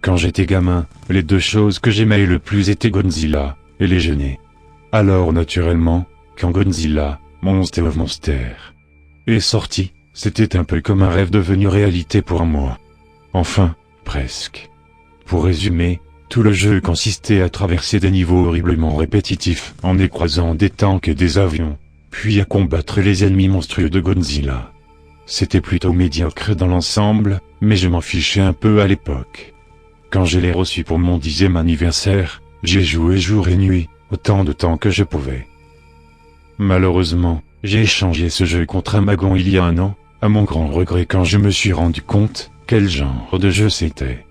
Quand j'étais gamin, les deux choses que j'aimais le plus étaient Godzilla et les genêts. Alors naturellement, quand Godzilla, Monster of Monsters, est sorti, c'était un peu comme un rêve devenu réalité pour moi. Enfin, presque. Pour résumer, tout le jeu consistait à traverser des niveaux horriblement répétitifs en écrasant des tanks et des avions, puis à combattre les ennemis monstrueux de Godzilla. C'était plutôt médiocre dans l'ensemble, mais je m'en fichais un peu à l'époque. Quand je l'ai reçu pour mon 10e anniversaire, j'ai joué jour et nuit, autant de temps que je pouvais. Malheureusement, j'ai échangé ce jeu contre un Magon il y a un an, à mon grand regret quand je me suis rendu compte quel genre de jeu c'était.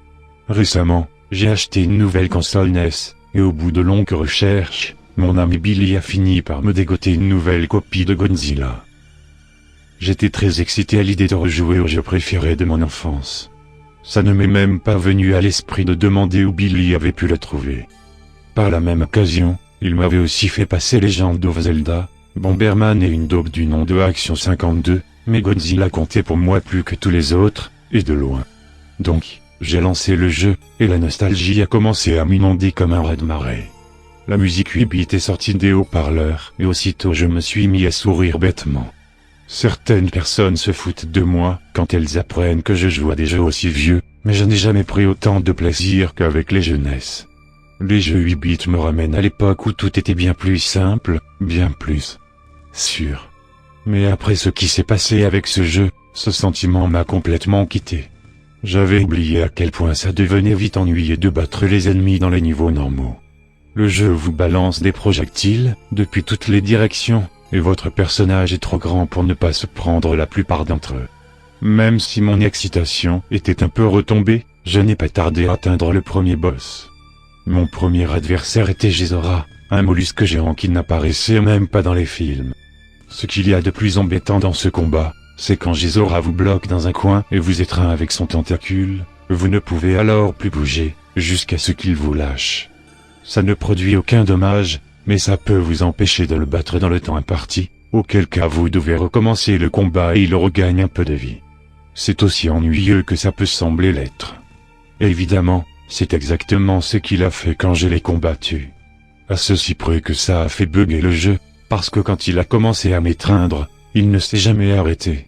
Récemment, j'ai acheté une nouvelle console NES, et au bout de longues recherches, mon ami Billy a fini par me dégoter une nouvelle copie de Godzilla. J'étais très excité à l'idée de rejouer au jeu préféré de mon enfance. Ça ne m'est même pas venu à l'esprit de demander où Billy avait pu le trouver. Par la même occasion, il m'avait aussi fait passer Legend of Zelda, Bomberman et une daube du nom de Action 52, mais Godzilla comptait pour moi plus que tous les autres, et de loin. Donc, j'ai lancé le jeu, et la nostalgie a commencé à m'inonder comme un raz-de-marée. La musique 8 bits est sortie des haut-parleurs, et aussitôt je me suis mis à sourire bêtement. Certaines personnes se foutent de moi quand elles apprennent que je joue à des jeux aussi vieux, mais je n'ai jamais pris autant de plaisir qu'avec les jeunesses. Les jeux 8 bits me ramènent à l'époque où tout était bien plus simple, bien plus sûr. Mais après ce qui s'est passé avec ce jeu, ce sentiment m'a complètement quitté. J'avais oublié à quel point ça devenait vite ennuyeux de battre les ennemis dans les niveaux normaux. Le jeu vous balance des projectiles depuis toutes les directions, et votre personnage est trop grand pour ne pas se prendre la plupart d'entre eux. Même si mon excitation était un peu retombée, je n'ai pas tardé à atteindre le premier boss. Mon premier adversaire était Ghidorah, un mollusque géant qui n'apparaissait même pas dans les films. Ce qu'il y a de plus embêtant dans ce combat, c'est quand Ghidorah vous bloque dans un coin et vous étreint avec son tentacule, vous ne pouvez alors plus bouger, jusqu'à ce qu'il vous lâche. Ça ne produit aucun dommage, mais ça peut vous empêcher de le battre dans le temps imparti, auquel cas vous devez recommencer le combat et il regagne un peu de vie. C'est aussi ennuyeux que ça peut sembler l'être. Évidemment, c'est exactement ce qu'il a fait quand je l'ai combattu. À ceci près que ça a fait bugger le jeu, parce que quand il a commencé à m'étreindre, il ne s'est jamais arrêté.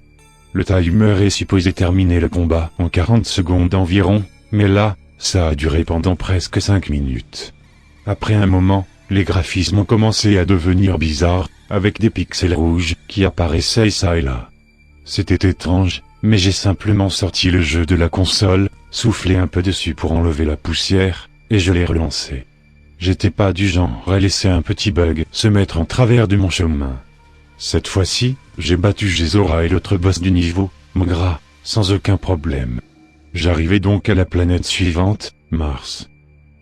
Le timer est supposé terminer le combat en 40 secondes environ, mais là, ça a duré pendant presque 5 minutes. Après un moment, les graphismes ont commencé à devenir bizarres, avec des pixels rouges qui apparaissaient ça et là. C'était étrange, mais j'ai simplement sorti le jeu de la console, soufflé un peu dessus pour enlever la poussière, et je l'ai relancé. J'étais pas du genre à laisser un petit bug se mettre en travers de mon chemin. Cette fois-ci, j'ai battu Ghidorah et l'autre boss du niveau, Mogra, sans aucun problème. J'arrivais donc à la planète suivante, Mars.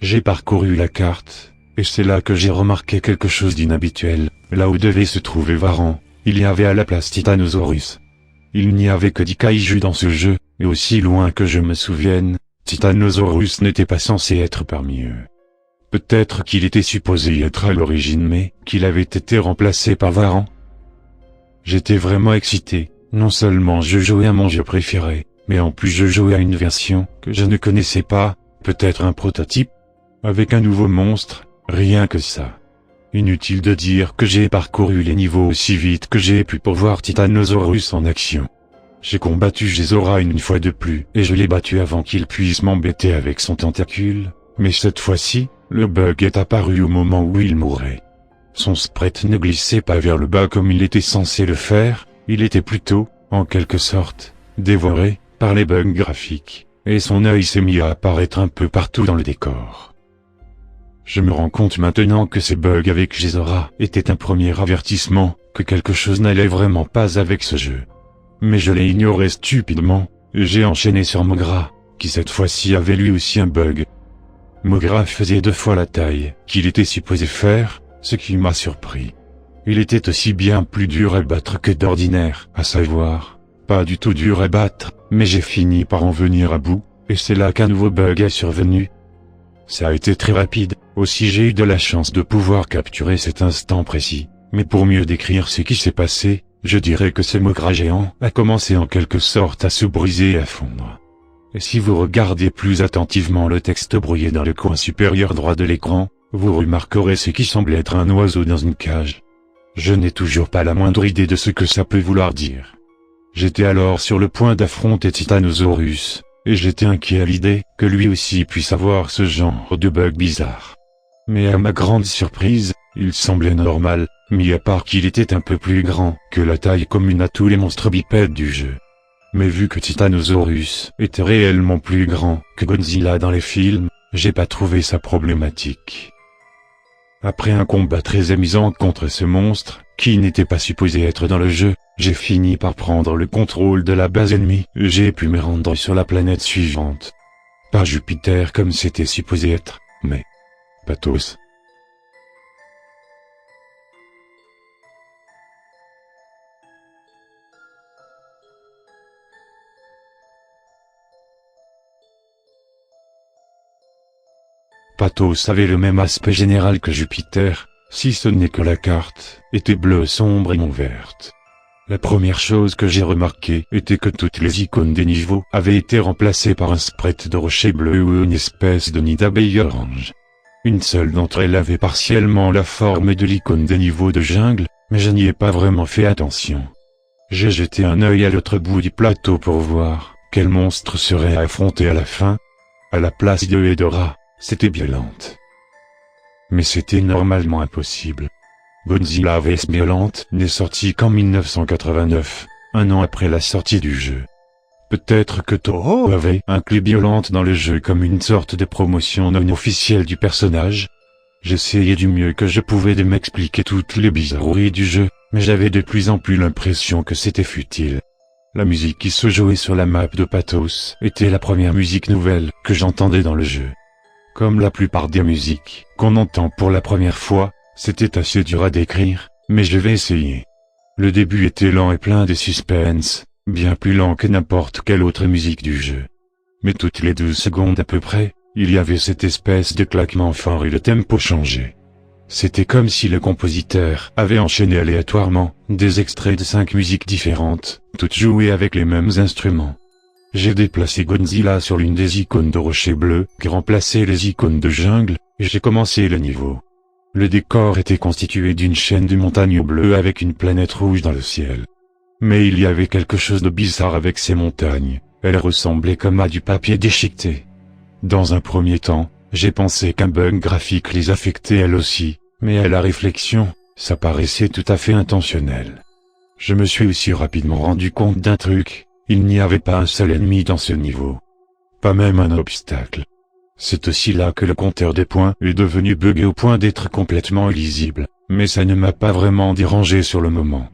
J'ai parcouru la carte, et c'est là que j'ai remarqué quelque chose d'inhabituel. Là où devait se trouver Varan, il y avait à la place Titanosaurus. Il n'y avait que 10 kaiju dans ce jeu, et aussi loin que je me souvienne, Titanosaurus n'était pas censé être parmi eux. Peut-être qu'il était supposé y être à l'origine mais qu'il avait été remplacé par Varan. J'étais vraiment excité, non seulement je jouais à mon jeu préféré, mais en plus je jouais à une version que je ne connaissais pas, peut-être un prototype, avec un nouveau monstre, rien que ça. Inutile de dire que j'ai parcouru les niveaux aussi vite que j'ai pu pour voir Titanosaurus en action. J'ai combattu Ghidorah une fois de plus, et je l'ai battu avant qu'il puisse m'embêter avec son tentacule, mais cette fois-ci, le bug est apparu au moment où il mourait. Son sprite ne glissait pas vers le bas comme il était censé le faire, il était plutôt, en quelque sorte, dévoré par les bugs graphiques, et son œil s'est mis à apparaître un peu partout dans le décor. Je me rends compte maintenant que ces bugs avec Ghidorah étaient un premier avertissement, que quelque chose n'allait vraiment pas avec ce jeu. Mais je l'ai ignoré stupidement, et j'ai enchaîné sur Mogra, qui cette fois-ci avait lui aussi un bug. Mogra faisait 2 fois la taille qu'il était supposé faire, ce qui m'a surpris. Il était aussi bien plus dur à battre que d'ordinaire, à savoir, pas du tout dur à battre, mais j'ai fini par en venir à bout, et c'est là qu'un nouveau bug est survenu. Ça a été très rapide, aussi j'ai eu de la chance de pouvoir capturer cet instant précis, mais pour mieux décrire ce qui s'est passé, je dirais que ce Mogra géant a commencé en quelque sorte à se briser et à fondre. Et si vous regardez plus attentivement le texte brouillé dans le coin supérieur droit de l'écran, vous remarquerez ce qui semble être un oiseau dans une cage. Je n'ai toujours pas la moindre idée de ce que ça peut vouloir dire. J'étais alors sur le point d'affronter Titanosaurus, et j'étais inquiet à l'idée que lui aussi puisse avoir ce genre de bug bizarre. Mais à ma grande surprise, il semblait normal, mis à part qu'il était un peu plus grand que la taille commune à tous les monstres bipèdes du jeu. Mais vu que Titanosaurus était réellement plus grand que Godzilla dans les films, j'ai pas trouvé ça problématique. Après un combat très amusant contre ce monstre, qui n'était pas supposé être dans le jeu, j'ai fini par prendre le contrôle de la base ennemie, et j'ai pu me rendre sur la planète suivante. Pas Jupiter comme c'était supposé être, mais Pathos. Pathos avait le même aspect général que Jupiter, si ce n'est que la carte était bleue sombre et non verte. La première chose que j'ai remarqué était que toutes les icônes des niveaux avaient été remplacées par un sprite de rocher bleu ou une espèce de nid d'abeille orange. Une seule d'entre elles avait partiellement la forme de l'icône des niveaux de jungle, mais je n'y ai pas vraiment fait attention. J'ai jeté un œil à l'autre bout du plateau pour voir quel monstre serait affronté à la fin. À la place de Hedorah, c'était Biollante. Mais c'était normalement impossible. Godzilla vs Biollante n'est sorti qu'en 1989, un an après la sortie du jeu. Peut-être que Toho avait inclus Biollante dans le jeu comme une sorte de promotion non officielle du personnage. J'essayais du mieux que je pouvais de m'expliquer toutes les bizarreries du jeu, mais j'avais de plus en plus l'impression que c'était futile. La musique qui se jouait sur la map de Pathos était la première musique nouvelle que j'entendais dans le jeu. Comme la plupart des musiques qu'on entend pour la première fois, c'était assez dur à décrire, mais je vais essayer. Le début était lent et plein de suspense, bien plus lent que n'importe quelle autre musique du jeu. Mais toutes les 12 secondes à peu près, il y avait cette espèce de claquement fort et le tempo changeait. C'était comme si le compositeur avait enchaîné aléatoirement des extraits de 5 musiques différentes, toutes jouées avec les mêmes instruments. J'ai déplacé Godzilla sur l'une des icônes de rocher bleu qui remplaçait les icônes de jungle, et j'ai commencé le niveau. Le décor était constitué d'une chaîne de montagnes bleues avec une planète rouge dans le ciel. Mais il y avait quelque chose de bizarre avec ces montagnes, elles ressemblaient comme à du papier déchiqueté. Dans un premier temps, j'ai pensé qu'un bug graphique les affectait elles aussi, mais à la réflexion, ça paraissait tout à fait intentionnel. Je me suis aussi rapidement rendu compte d'un truc. Il n'y avait pas un seul ennemi dans ce niveau. Pas même un obstacle. C'est aussi là que le compteur des points est devenu buggé au point d'être complètement illisible, mais ça ne m'a pas vraiment dérangé sur le moment.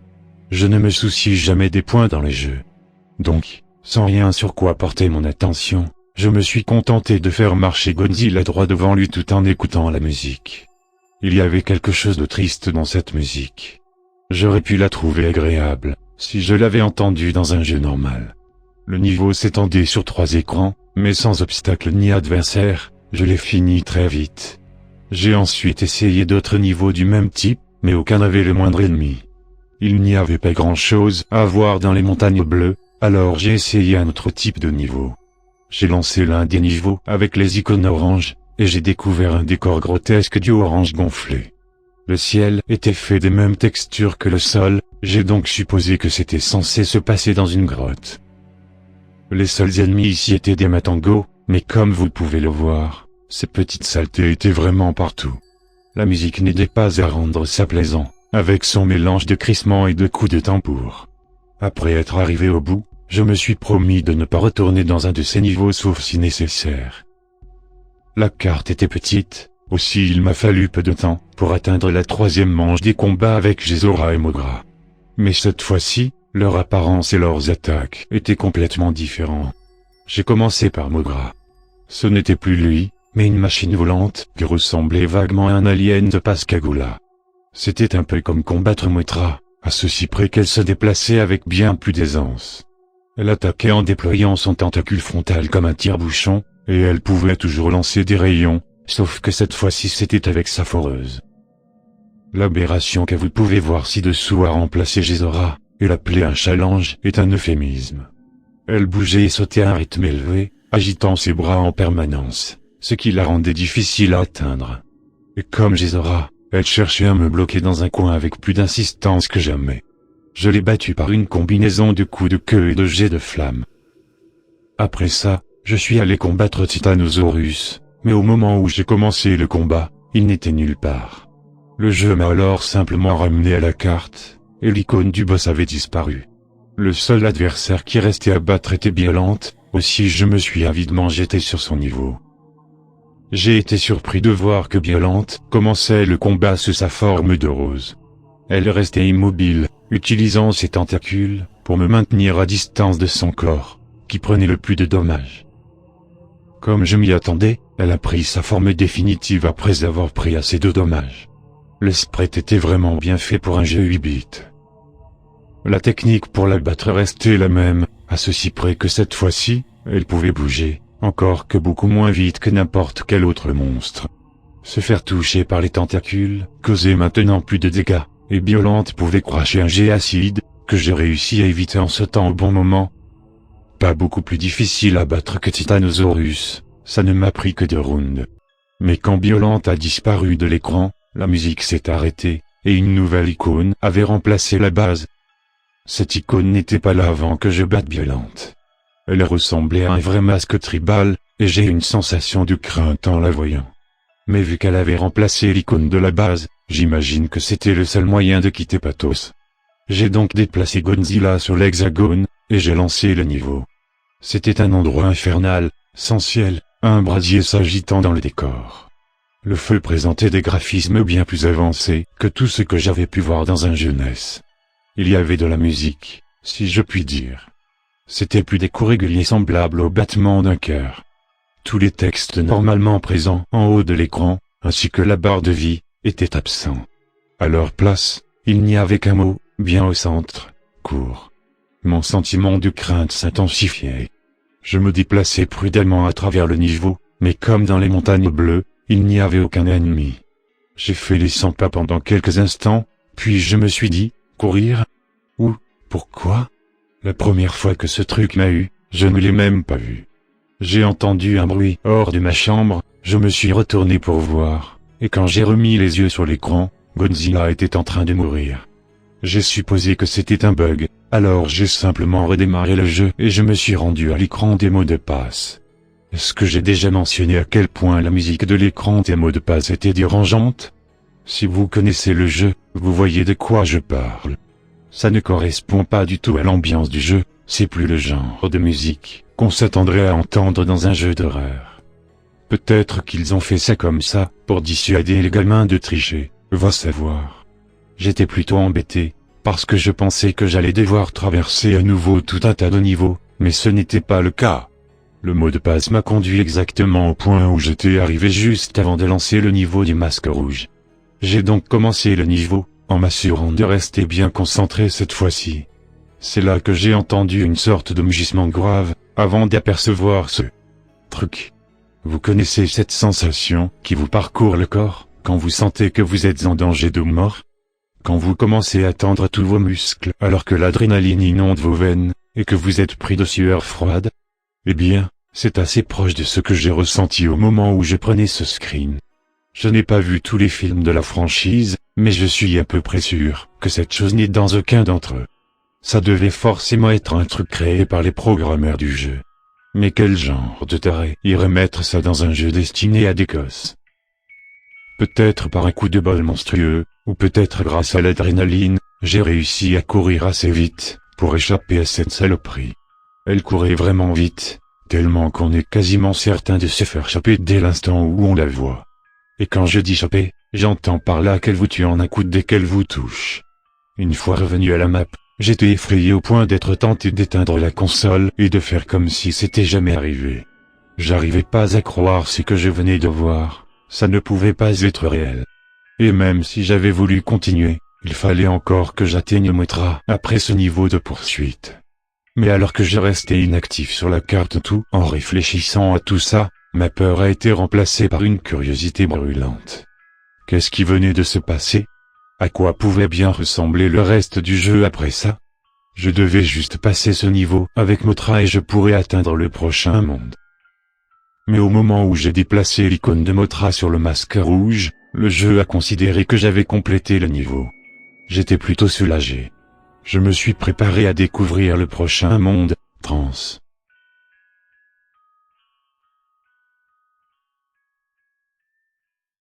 Je ne me soucie jamais des points dans les jeux. Donc, sans rien sur quoi porter mon attention, je me suis contenté de faire marcher Godzilla droit devant lui tout en écoutant la musique. Il y avait quelque chose de triste dans cette musique. J'aurais pu la trouver agréable si je l'avais entendu dans un jeu normal. Le niveau s'étendait sur 3 écrans, mais sans obstacle ni adversaire, je l'ai fini très vite. J'ai ensuite essayé d'autres niveaux du même type, mais aucun n'avait le moindre ennemi. Il n'y avait pas grand-chose à voir dans les montagnes bleues, alors j'ai essayé un autre type de niveau. J'ai lancé l'un des niveaux avec les icônes orange, et j'ai découvert un décor grotesque du orange gonflé. Le ciel était fait des mêmes textures que le sol, j'ai donc supposé que c'était censé se passer dans une grotte. Les seuls ennemis ici étaient des matangos, mais comme vous pouvez le voir, ces petites saletés étaient vraiment partout. La musique n'aidait pas à rendre ça plaisant, avec son mélange de crissements et de coups de tambour. Après être arrivé au bout, je me suis promis de ne pas retourner dans un de ces niveaux sauf si nécessaire. La carte était petite. Aussi il m'a fallu peu de temps pour atteindre la 3e manche des combats avec Gezora et Mogra. Mais cette fois-ci, leur apparence et leurs attaques étaient complètement différents. J'ai commencé par Mogra. Ce n'était plus lui, mais une machine volante qui ressemblait vaguement à un alien de Pascagoula. C'était un peu comme combattre Mothra, à ceci près qu'elle se déplaçait avec bien plus d'aisance. Elle attaquait en déployant son tentacule frontal comme un tire-bouchon, et elle pouvait toujours lancer des rayons. Sauf que cette fois-ci c'était avec sa foreuse. L'aberration que vous pouvez voir ci-dessous a remplacé Gezora, et l'appeler un challenge est un euphémisme. Elle bougeait et sautait à un rythme élevé, agitant ses bras en permanence, ce qui la rendait difficile à atteindre. Et comme Gézora, elle cherchait à me bloquer dans un coin avec plus d'insistance que jamais. Je l'ai battue par une combinaison de coups de queue et de jets de flammes. Après ça, je suis allé combattre Titanosaurus, mais au moment où j'ai commencé le combat, il n'était nulle part. Le jeu m'a alors simplement ramené à la carte, et l'icône du boss avait disparu. Le seul adversaire qui restait à battre était Biolante, aussi je me suis avidement jeté sur son niveau. J'ai été surpris de voir que Biolante commençait le combat sous sa forme de rose. Elle restait immobile, utilisant ses tentacules pour me maintenir à distance de son corps, qui prenait le plus de dommages. Comme je m'y attendais, elle a pris sa forme définitive après avoir pris assez de dommages. Le sprite était vraiment bien fait pour un jeu 8 bits. La technique pour la battre restait la même, à ceci près que cette fois-ci, elle pouvait bouger, encore que beaucoup moins vite que n'importe quel autre monstre. Se faire toucher par les tentacules causait maintenant plus de dégâts, et Biolante pouvait cracher un jet acide, que j'ai réussi à éviter en sautant au bon moment. Pas beaucoup plus difficile à battre que Titanosaurus, ça ne m'a pris que 2 rounds. Mais quand Biolante a disparu de l'écran, la musique s'est arrêtée, et une nouvelle icône avait remplacé la base. Cette icône n'était pas là avant que je batte Biolante. Elle ressemblait à un vrai masque tribal, et j'ai une sensation de crainte en la voyant. Mais vu qu'elle avait remplacé l'icône de la base, j'imagine que c'était le seul moyen de quitter Pathos. J'ai donc déplacé Godzilla sur l'hexagone, et j'ai lancé le niveau. C'était un endroit infernal, sans ciel, un brasier s'agitant dans le décor. Le feu présentait des graphismes bien plus avancés que tout ce que j'avais pu voir dans un jeunesse. Il y avait de la musique, si je puis dire. C'était plus des coups réguliers semblables au battement d'un cœur. Tous les textes normalement présents en haut de l'écran, ainsi que la barre de vie, étaient absents. À leur place, il n'y avait qu'un mot, bien au centre, cours. Mon sentiment de crainte s'intensifiait. Je me déplaçais prudemment à travers le niveau, mais comme dans les montagnes bleues, il n'y avait aucun ennemi. J'ai fait les 100 pas pendant quelques instants, puis je me suis dit, courir? Où? Pourquoi? La première fois que ce truc m'a eu, je ne l'ai même pas vu. J'ai entendu un bruit hors de ma chambre, je me suis retourné pour voir, et quand j'ai remis les yeux sur l'écran, Godzilla était en train de mourir. J'ai supposé que c'était un bug, alors j'ai simplement redémarré le jeu et je me suis rendu à l'écran des mots de passe. Est-ce que j'ai déjà mentionné à quel point la musique de l'écran des mots de passe était dérangeante? Si vous connaissez le jeu, vous voyez de quoi je parle. Ça ne correspond pas du tout à l'ambiance du jeu, c'est plus le genre de musique qu'on s'attendrait à entendre dans un jeu d'horreur. Peut-être qu'ils ont fait ça comme ça, pour dissuader les gamins de tricher, va savoir. J'étais plutôt embêté, parce que je pensais que j'allais devoir traverser à nouveau tout un tas de niveaux, mais ce n'était pas le cas. Le mot de passe m'a conduit exactement au point où j'étais arrivé juste avant de lancer le niveau du masque rouge. J'ai donc commencé le niveau, en m'assurant de rester bien concentré cette fois-ci. C'est là que j'ai entendu une sorte de mugissement grave, avant d'apercevoir ce truc. Vous connaissez cette sensation qui vous parcourt le corps, quand vous sentez que vous êtes en danger de mort? Quand vous commencez à tendre tous vos muscles alors que l'adrénaline inonde vos veines, et que vous êtes pris de sueur froide? Eh bien, c'est assez proche de ce que j'ai ressenti au moment où je prenais ce screen. Je n'ai pas vu tous les films de la franchise, mais je suis à peu près sûr que cette chose n'est dans aucun d'entre eux. Ça devait forcément être un truc créé par les programmeurs du jeu. Mais quel genre de taré irait mettre ça dans un jeu destiné à des gosses? Peut-être par un coup de bol monstrueux, ou peut-être grâce à l'adrénaline, j'ai réussi à courir assez vite, pour échapper à cette saloperie. Elle courait vraiment vite, tellement qu'on est quasiment certain de se faire choper dès l'instant où on la voit. Et quand je dis choper, j'entends par là qu'elle vous tue en un coup dès qu'elle vous touche. Une fois revenu à la map, j'étais effrayé au point d'être tenté d'éteindre la console et de faire comme si c'était jamais arrivé. J'arrivais pas à croire ce que je venais de voir, ça ne pouvait pas être réel. Et même si j'avais voulu continuer, il fallait encore que j'atteigne Mothra après ce niveau de poursuite. Mais alors que je restais inactif sur la carte tout en réfléchissant à tout ça, ma peur a été remplacée par une curiosité brûlante. Qu'est-ce qui venait de se passer? À quoi pouvait bien ressembler le reste du jeu après ça? Je devais juste passer ce niveau avec Mothra et je pourrais atteindre le prochain monde. Mais au moment où j'ai déplacé l'icône de Mothra sur le masque rouge, le jeu a considéré que j'avais complété le niveau. J'étais plutôt soulagé. Je me suis préparé à découvrir le prochain monde, Trans.